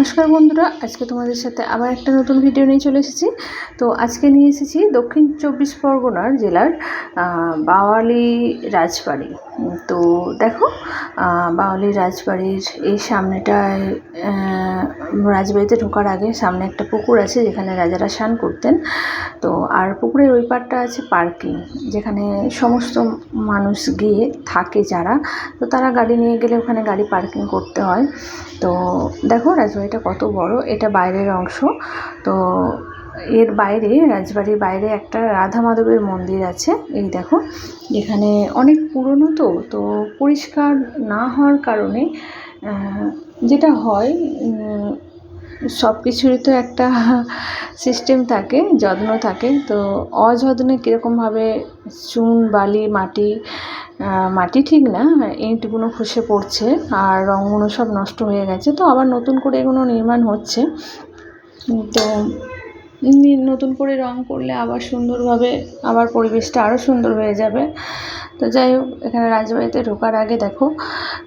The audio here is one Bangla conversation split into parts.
নমস্কার বন্ধুরা, আজকে তোমাদের সাথে আবার একটা নতুন ভিডিও নিয়ে চলে এসেছি। তো আজকে নিয়ে এসেছি দক্ষিণ 24 পরগনার জেলার বাওয়ালি রাজবাড়ি। তো দেখো, বাওয়ালি রাজবাড়ির এই সামনেটায় রাজবাড়িতে ঢোকার আগে সামনে একটা পুকুর আছে যেখানে রাজারা স্নান করতেন। তো আর পুকুরের ওই পারটা আছে পার্কিং, যেখানে সমস্ত মানুষ গিয়ে থাকে যারা, তো তারা গাড়ি নিয়ে গেলে ওখানে গাড়ি পার্কিং করতে হয়। তো দেখো রাজবাড়িটা কত বড়, এটা বাইরের অংশ। তো এর বাইরে, রাজবাড়ির বাইরে একটা রাধা মাধবের মন্দির আছে। এই দেখো, এখানে অনেক পুরনো, তো পরিষ্কার না হওয়ার কারণে যেটা হয়, সব কিছুরই তো একটা সিস্টেম থাকে, যত্ন থাকে। তো অযত্নে কীরকমভাবে চুন বালি মাটি ঠিক না, ইঁটগুলো খসে পড়ছে আর রঙগুলো সব নষ্ট হয়ে গেছে। তো আবার নতুন করে এগুলো নির্মাণ হচ্ছে। তো নতুন করে রং করলে আবার সুন্দরভাবে আবার পরিবেশটা আরও সুন্দর হয়ে যাবে। তো যাই হোক, এখানে রাজবাড়িতে ঢোকার আগে দেখো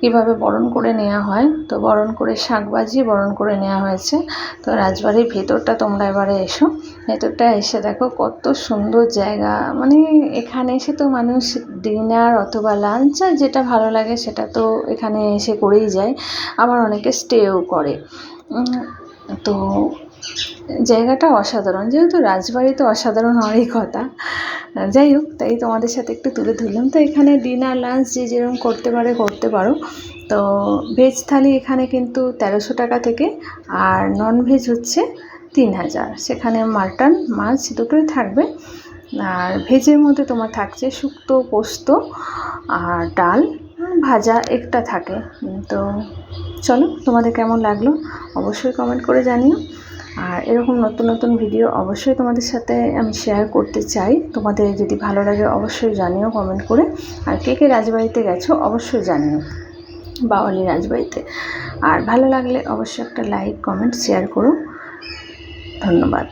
কীভাবে বরণ করে নেওয়া হয়। তো বরণ করে শাঁখ বাজিয়ে বরণ করে নেওয়া হয়েছে। তো রাজবাড়ির ভেতরটা তোমরা এবারে এসো, ভেতরটা এসে দেখো কত সুন্দর জায়গা। মানে এখানে এসে তো মানুষ ডিনার অথবা লাঞ্চ, আর যেটা ভালো লাগে সেটা তো এখানে এসে করেই যায়, আবার অনেকে স্টেও করে। তো জায়গাটা অসাধারণ, যেহেতু রাজবাড়ি তো অসাধারণ হওয়ারই কথা। যাই হোক, তাই তোমাদের সাথে একটু তুলে ধরলাম। তো এখানে ডিনার লাঞ্চ যে যেরকম করতে পারো। তো ভেজ থালি এখানে কিন্তু 1300 টাকা থেকে, আর নন ভেজ হচ্ছে 3000। সেখানে মাটন মাছ দুটোই থাকবে। আর ভেজের মধ্যে তোমার থাকছে শুক্তো, পোস্ত আর ডাল, ভাজা একটা থাকে। তো চলো, তোমাদের কেমন লাগলো অবশ্যই কমেন্ট করে জানিও। আর এরকম নতুন নতুন ভিডিও অবশ্যই তোমাদের সাথে আমি শেয়ার করতে চাই। তোমাদের যদি ভালো লাগে অবশ্যই জানিও কমেন্ট করে। আর কে কে রাজবাড়িতে গেছো অবশ্যই জানিও, বাওয়ালি রাজবাড়িতে। আর ভালো লাগলে অবশ্যই একটা লাইক কমেন্ট শেয়ার করো। ধন্যবাদ।